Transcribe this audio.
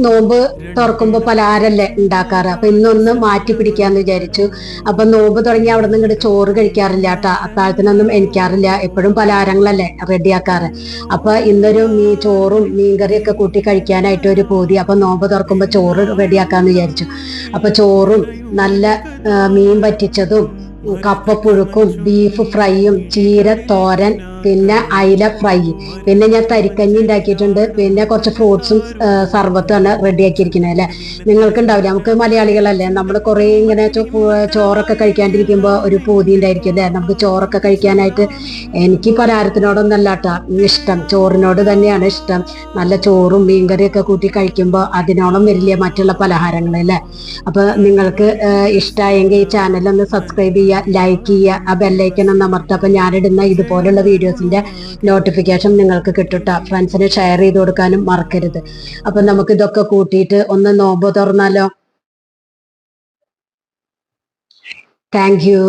നോമ്പ് തുറക്കുമ്പോ പലഹാരല്ലേ ഉണ്ടാക്കാറ്. അപ്പൊ ഇന്നൊന്ന് മാറ്റി പിടിക്കാന്ന് വിചാരിച്ചു. അപ്പൊ നോമ്പ് തുടങ്ങി അവിടെ നിന്ന് ഇങ്ങോട്ട് ചോറ് കഴിക്കാറില്ല കേട്ടാ, അത്താഴത്തിനൊന്നും എനിക്കാറില്ല, എപ്പോഴും പലഹാരങ്ങളല്ലേ റെഡിയാക്കാറ്. അപ്പൊ ഇന്നൊരു ചോറും മീൻകറിയൊക്കെ കൂട്ടി കഴിക്കാനായിട്ട് ഒരു പൂതി. അപ്പൊ നോമ്പ് തുറക്കുമ്പോ ചോറ് റെഡിയാക്കാന്ന് വിചാരിച്ചു. അപ്പൊ ചോറും നല്ല മീൻ പറ്റിച്ചതും കപ്പപ്പുഴുക്കും ബീഫ് ഫ്രൈയും ചീര തോരൻ പിന്നെ അയില ഫ്രൈ, പിന്നെ ഞാൻ തരിക്കഞ്ഞി ഉണ്ടാക്കിയിട്ടുണ്ട്, പിന്നെ കുറച്ച് ഫ്രൂട്ട്സും സർബത്തുമാണ് റെഡിയാക്കിയിരിക്കുന്നത് അല്ലെ. നിങ്ങൾക്ക് ഉണ്ടാവില്ല, നമുക്ക് മലയാളികളല്ലേ, നമ്മൾ കുറെ ഇങ്ങനെ ചോറൊക്കെ കഴിക്കാണ്ടിരിക്കുമ്പോൾ ഒരു പൂതി ഉണ്ടായിരിക്കും അല്ലെ, നമുക്ക് ചോറൊക്കെ കഴിക്കാനായിട്ട്. എനിക്ക് പലഹാരത്തിനോടൊന്നല്ല കേട്ടാ ഇഷ്ടം, ചോറിനോട് തന്നെയാണ് ഇഷ്ടം. നല്ല ചോറും മീൻകറിയൊക്കെ കൂട്ടി കഴിക്കുമ്പോൾ അതിനോളം വരില്ല മറ്റുള്ള പലഹാരങ്ങൾ അല്ലേ. അപ്പൊ നിങ്ങൾക്ക് ഇഷ്ടമായെങ്കിൽ ഈ ചാനൽ ഒന്ന് സബ്സ്ക്രൈബ് ചെയ്യുക, ലൈക്ക് ചെയ്യുക, ആ ബെല്ലൈക്കൺ ഒന്ന് അമർത്തുക. അപ്പൊ ഞാനിടുന്ന ഇതുപോലുള്ള വീഡിയോസിന്റെ നോട്ടിഫിക്കേഷൻ നിങ്ങൾക്ക് കിട്ടുക. ഫ്രണ്ട്സിന് ഷെയർ ചെയ്ത് കൊടുക്കാനും മറക്കരുത്. അപ്പൊ നമുക്ക് ഇതൊക്കെ കൂട്ടിയിട്ട് ഒന്ന് നോമ്പ് തുറന്നാലോ. Thank you.